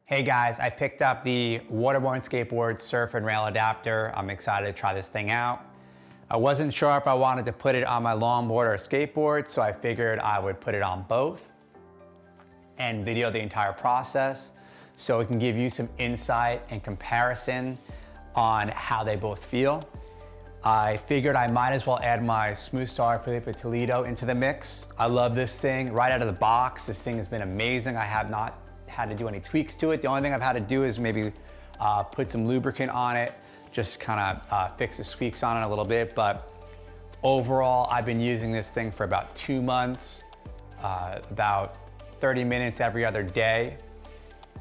Hey guys, I picked up the Waterborne Skateboard Surf and Rail Adapter. I'm excited to try this thing out. I wasn't sure if I wanted to put it on my longboard or skateboard, so I figured I would put it on both and video the entire process so it can give you some insight and comparison on how they both feel. I figured I might as well add my SMOOTHSTAR Filipe Toledo into the mix. I love this thing right out of the box. This thing has been amazing. I have not had to do any tweaks to it. The only thing I've had to do is maybe put some lubricant on it, just kind of fix the squeaks on it a little bit. But overall, I've been using this thing for about 2 months, about 30 minutes every other day.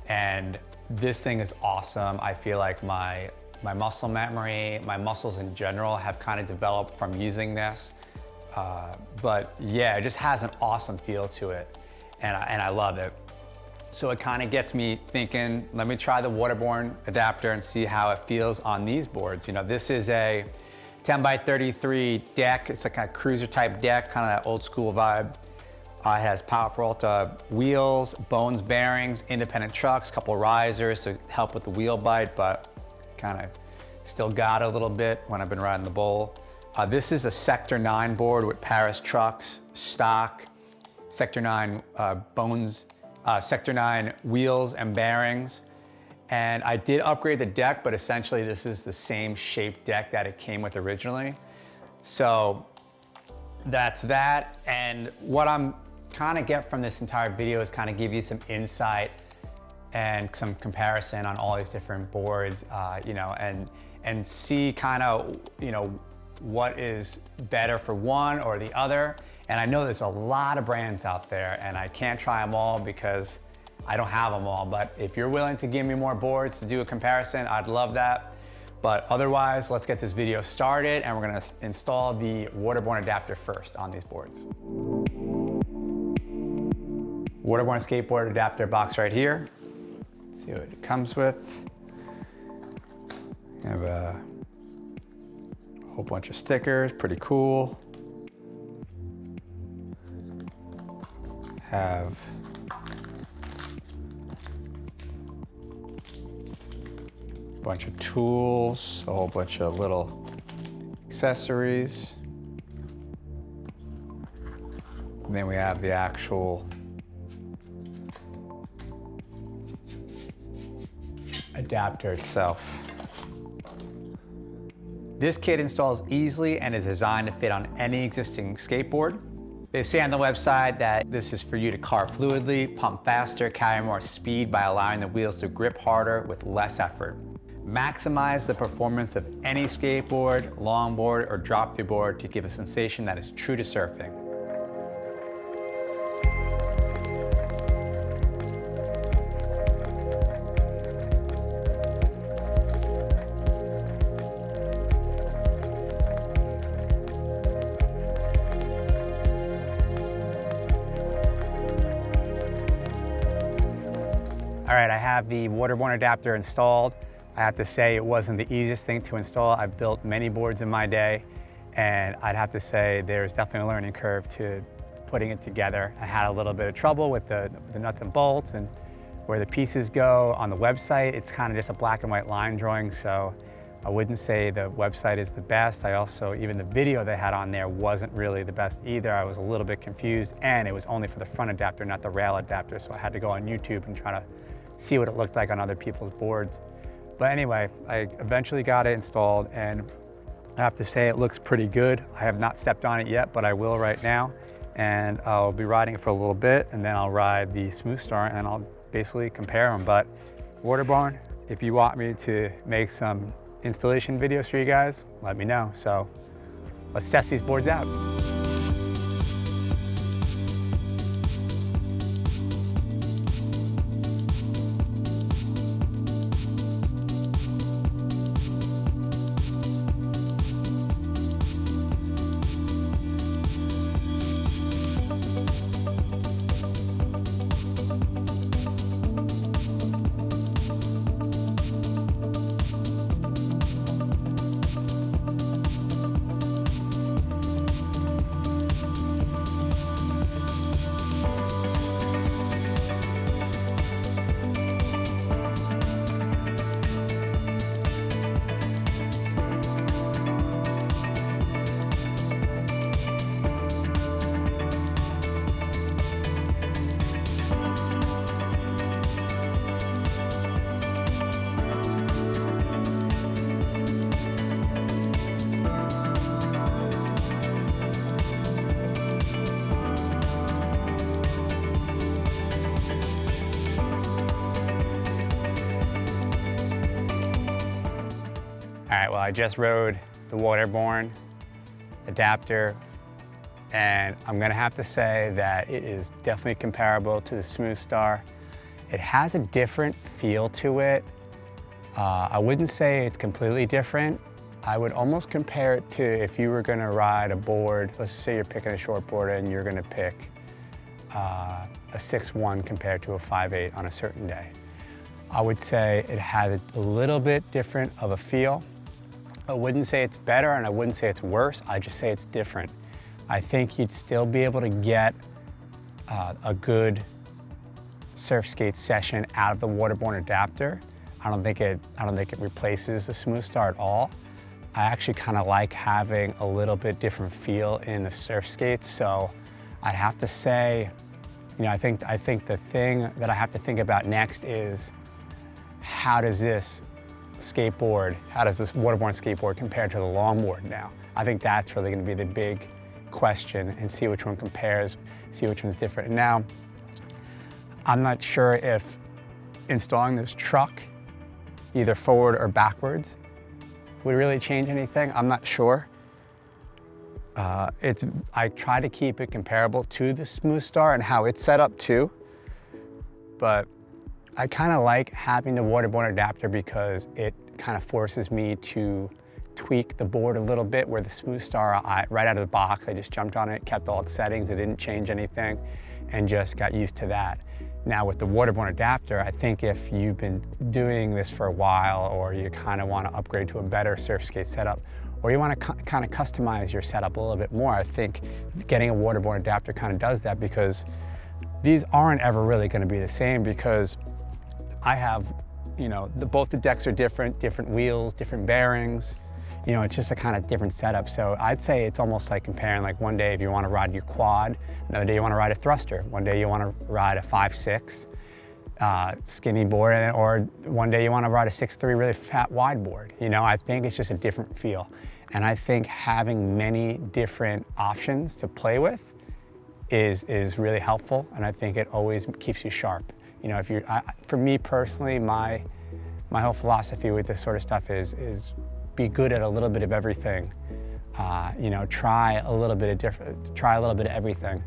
And this thing is awesome. I feel like my muscle memory, my muscles in general have kind of developed from using this. But yeah, it just has an awesome feel to it. And I love it. So it kind of gets me thinking, let me try the Waterborne adapter and see how it feels on these boards. You know, this is a 10x33 deck. It's like a cruiser type deck, kind of that old school vibe. It has Power Peralta wheels, Bones bearings, independent trucks, couple risers to help with the wheel bite, but kind of still got it a little bit when I've been riding the bowl. This is a Sector 9 board with Paris trucks, stock, Sector 9 Bones, Sector 9 wheels and bearings. And I did upgrade the deck, but essentially this is the same shaped deck that it came with originally. So that's that. And what I'm kind of get from this entire video is kind of give you some insight and some comparison on all these different boards, you know, and see kind of, you know, what is better for one or the other. And I know there's a lot of brands out there and I can't try them all because I don't have them all. But if you're willing to give me more boards to do a comparison, I'd love that. But otherwise, let's get this video started and we're gonna install the Waterborne adapter first on these boards. Waterborne skateboard adapter box right here. Let's see what it comes with. I have a whole bunch of stickers, pretty cool. Have a bunch of tools, a whole bunch of little accessories. And then we have the actual adapter itself. This kit installs easily and is designed to fit on any existing skateboard. They say on the website that this is for you to carve fluidly, pump faster, carry more speed by allowing the wheels to grip harder with less effort. Maximize the performance of any skateboard, longboard, or drop-through board to give a sensation that is true to surfing. All right, I have the Waterborne adapter installed. I have to say it wasn't the easiest thing to install. I've built many boards in my day, and I'd have to say there's definitely a learning curve to putting it together. I had a little bit of trouble with the nuts and bolts and where the pieces go. On the website, it's kind of just a black and white line drawing, so I wouldn't say the website is the best. I also, even the video they had on there wasn't really the best either. I was a little bit confused, and it was only for the front adapter, not the rail adapter, so I had to go on YouTube and try to see what it looked like on other people's boards. But anyway, I eventually got it installed and I have to say it looks pretty good. I have not stepped on it yet, but I will right now. And I'll be riding it for a little bit and then I'll ride the SMOOTHSTAR and I'll basically compare them. But Waterborne, if you want me to make some installation videos for you guys, let me know. So let's test these boards out. right, well, I just rode the WATERBORNE adapter, and I'm gonna have to say that it is definitely comparable to the SMOOTHSTAR. It has a different feel to it. I wouldn't say it's completely different. I would almost compare it to if you were gonna ride a board, let's just say you're picking a shortboard and you're gonna pick a 6'1" compared to a 5'8" on a certain day. I would say it has a little bit different of a feel. I wouldn't say it's better and I wouldn't say it's worse, I'd just say it's different. I think you'd still be able to get a good surf skate session out of the WATERBORNE adapter. I don't think it replaces the SMOOTHSTAR at all. I actually kind of like having a little bit different feel in the surf skates, so I'd have to say, you know, I think the thing that I have to think about next is how does this WATERBORNE skateboard compare to the Longboard now? I think that's really going to be the big question, and see which one compares, see which one's different. Now, I'm not sure if installing this truck either forward or backwards would really change anything. I'm not sure. I try to keep it comparable to the SMOOTHSTAR and how it's set up too, but I kind of like having the WATERBORNE adapter because it kind of forces me to tweak the board a little bit, where the SMOOTHSTAR, right out of the box, I just jumped on it, kept all its settings, it didn't change anything, and just got used to that. Now with the WATERBORNE adapter, I think if you've been doing this for a while, or you kind of want to upgrade to a better surf skate setup, or you want to kind of customize your setup a little bit more, I think getting a WATERBORNE adapter kind of does that, because these aren't ever really going to be the same, because I have, you know, both the decks are different wheels, different bearings. You know, it's just a kind of different setup. So I'd say it's almost like comparing, like one day if you want to ride your quad, another day you want to ride a thruster, one day you want to ride a 5'6" skinny board, or one day you want to ride a 6'3" really fat wide board. You know, I think it's just a different feel. And I think having many different options to play with is really helpful, and I think it always keeps you sharp. You know, for me personally, my whole philosophy with this sort of stuff is be good at a little bit of everything. You know, try a little bit of everything.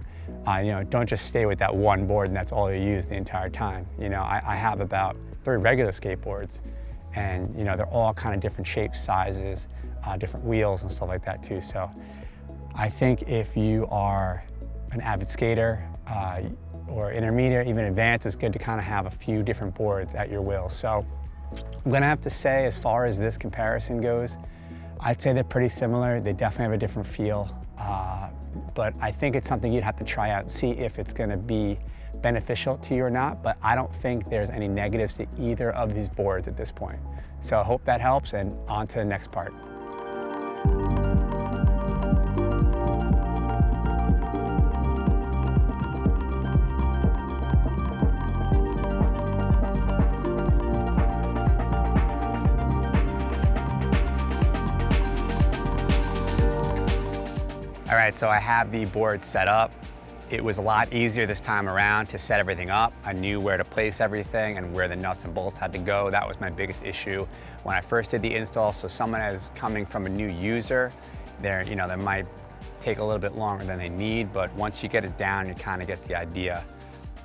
You know, don't just stay with that one board and that's all you use the entire time. You know, I have about 3 regular skateboards, and you know, they're all kind of different shapes, sizes, different wheels and stuff like that too. So I think if you are an avid skater, or intermediate, even advanced, it's good to kind of have a few different boards at your will. So I'm gonna have to say, as far as this comparison goes, I'd say they're pretty similar. They definitely have a different feel, but I think it's something you'd have to try out and see if it's gonna be beneficial to you or not, but I don't think there's any negatives to either of these boards at this point. So I hope that helps, and on to the next part. All right, so I have the board set up. It was a lot easier this time around to set everything up. I knew where to place everything and where the nuts and bolts had to go. That was my biggest issue when I first did the install. So someone is coming from a new user, that might take a little bit longer than they need, but once you get it down, you kind of get the idea.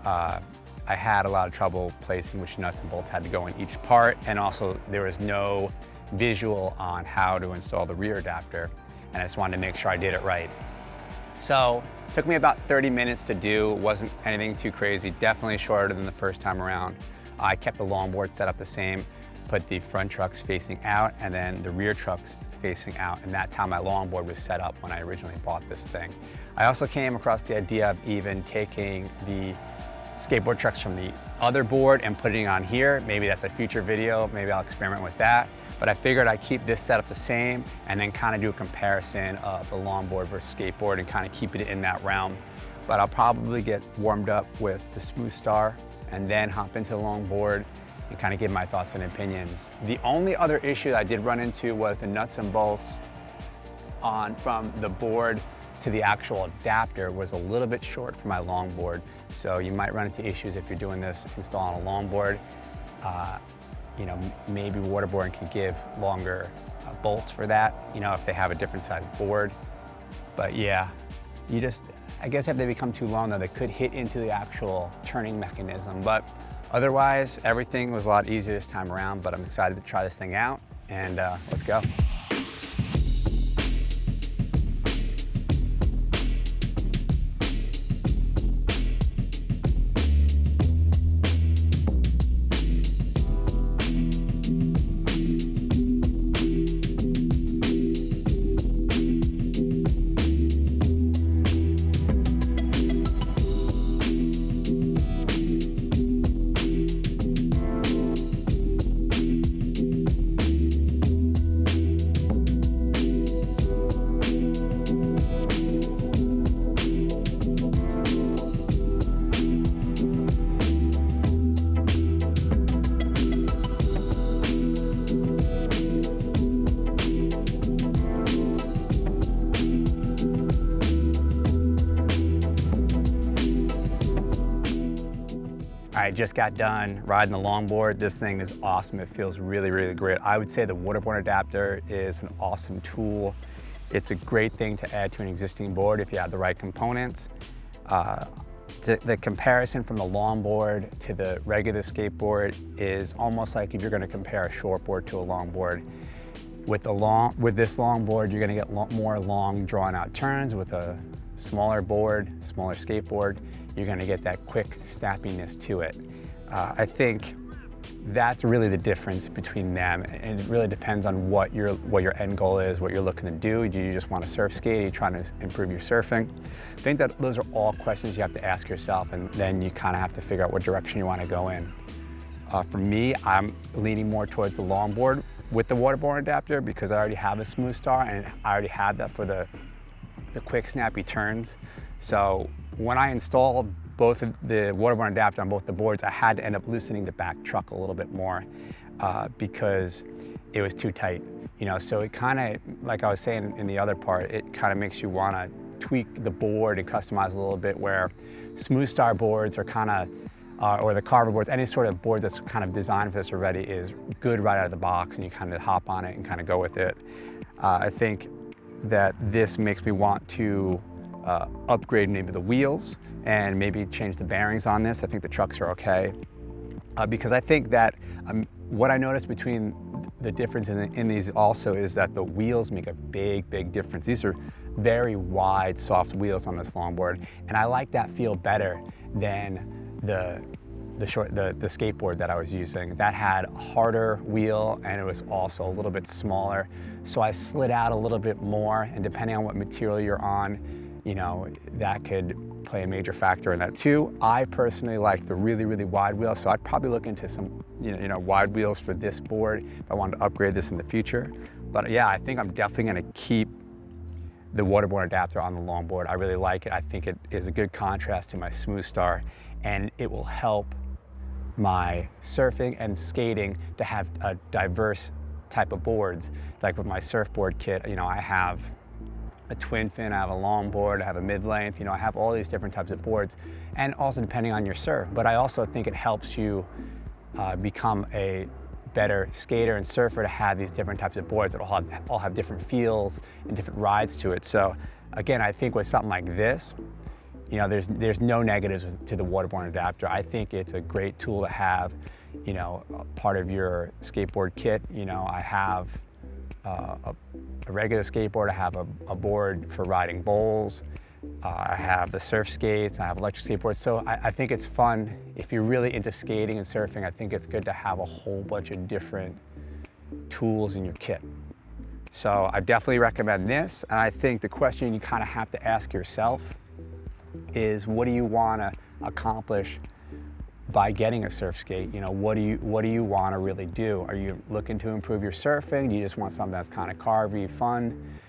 I had a lot of trouble placing which nuts and bolts had to go in each part, and also there was no visual on how to install the rear adapter, and I just wanted to make sure I did it right. So it took me about 30 minutes to do. It wasn't anything too crazy, definitely shorter than the first time around. I kept the longboard set up the same, put the front trucks facing out and then the rear trucks facing out, and that's how my longboard was set up when I originally bought this thing. I also came across the idea of even taking the skateboard trucks from the other board and putting it on here. Maybe that's a future video, maybe I'll experiment with that. But I figured I'd keep this setup the same and then kind of do a comparison of the longboard versus skateboard and kind of keep it in that realm. But I'll probably get warmed up with the SMOOTHSTAR and then hop into the longboard and kind of give my thoughts and opinions. The only other issue that I did run into was the nuts and bolts from the board to the actual adapter was a little bit short for my longboard. So you might run into issues if you're doing this installing a longboard. Maybe WATERBORNE could give longer bolts for that, you know, if they have a different size board. But yeah, I guess if they become too long though, they could hit into the actual turning mechanism. But otherwise, everything was a lot easier this time around, but I'm excited to try this thing out, and let's go. I just got done riding the longboard. This thing is awesome. It feels really, really great. I would say the Waterborne adapter is an awesome tool. It's a great thing to add to an existing board if you have the right components. The comparison from the longboard to the regular skateboard is almost like if you're going to compare a shortboard to a longboard. With this longboard, you're going to get more long, drawn-out turns. With a smaller board, smaller skateboard, you're going to get that quick snappiness to it. I think that's really the difference between them, and it really depends on what your end goal is, what you're looking to do. Do you just want to surf skate? Are you trying to improve your surfing? I think that those are all questions you have to ask yourself, and then you kind of have to figure out what direction you want to go in. For me, I'm leaning more towards the longboard with the Waterborne adapter because I already have a SMOOTHSTAR, and I already had that for the quick snappy turns. So when I installed both of the Waterborne adapter on both the boards, I had to end up loosening the back truck a little bit more because it was too tight. You know, so it kind of, like I was saying in the other part, it kind of makes you want to tweak the board and customize a little bit, where SMOOTHSTAR boards are kind of, or the Carver boards, any sort of board that's kind of designed for this already is good right out of the box, and you kind of hop on it and kind of go with it. I think that this makes me want to upgrade maybe the wheels and maybe change the bearings on this. I think the trucks are okay. Because I think that what I noticed between the difference in these also is that the wheels make a big, big difference. These are very wide, soft wheels on this longboard, and I like that feel better than the skateboard that I was using. That had a harder wheel, and it was also a little bit smaller. So I slid out a little bit more, and depending on what material you're on, you know, that could play a major factor in that too. I personally like the really, really wide wheels, so I'd probably look into some, you know, wide wheels for this board if I wanted to upgrade this in the future. But yeah, I think I'm definitely going to keep the Waterborne adapter on the longboard. I really like it. I think it is a good contrast to my SMOOTHSTAR, and it will help my surfing and skating to have a diverse type of boards. Like with my surfboard kit, you know, I have a twin fin, I have a longboard, I have a mid-length, you know, I have all these different types of boards, and also depending on your surf. But I also think it helps you become a better skater and surfer to have these different types of boards that all have different feels and different rides to it. So again, I think with something like this, you know, there's no negatives to the Waterborne adapter. I think it's a great tool to have, you know, part of your skateboard kit. You know, I have a regular skateboard, I have a board for riding bowls, I have the surf skates, I have electric skateboards. So I think it's fun. If you're really into skating and surfing, I think it's good to have a whole bunch of different tools in your kit. So I definitely recommend this. And I think the question you kind of have to ask yourself is, what do you want to accomplish by getting a surf skate? You know, what do you want to really do? Are you looking to improve your surfing? Do you just want something that's kind of carvy, fun?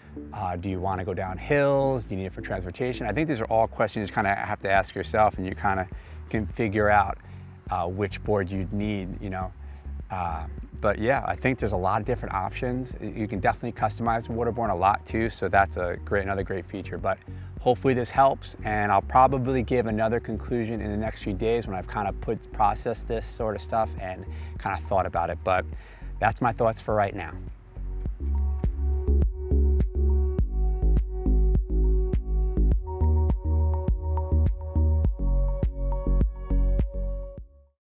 Do you want to go down hills? Do you need it for transportation? I think these are all questions you kind of have to ask yourself, and you kind of can figure out which board you'd need, you know. But yeah, I think there's a lot of different options. You can definitely customize Waterborne a lot too, so that's another great feature. But hopefully this helps, and I'll probably give another conclusion in the next few days when I've kind of processed this sort of stuff and kind of thought about it. But that's my thoughts for right now.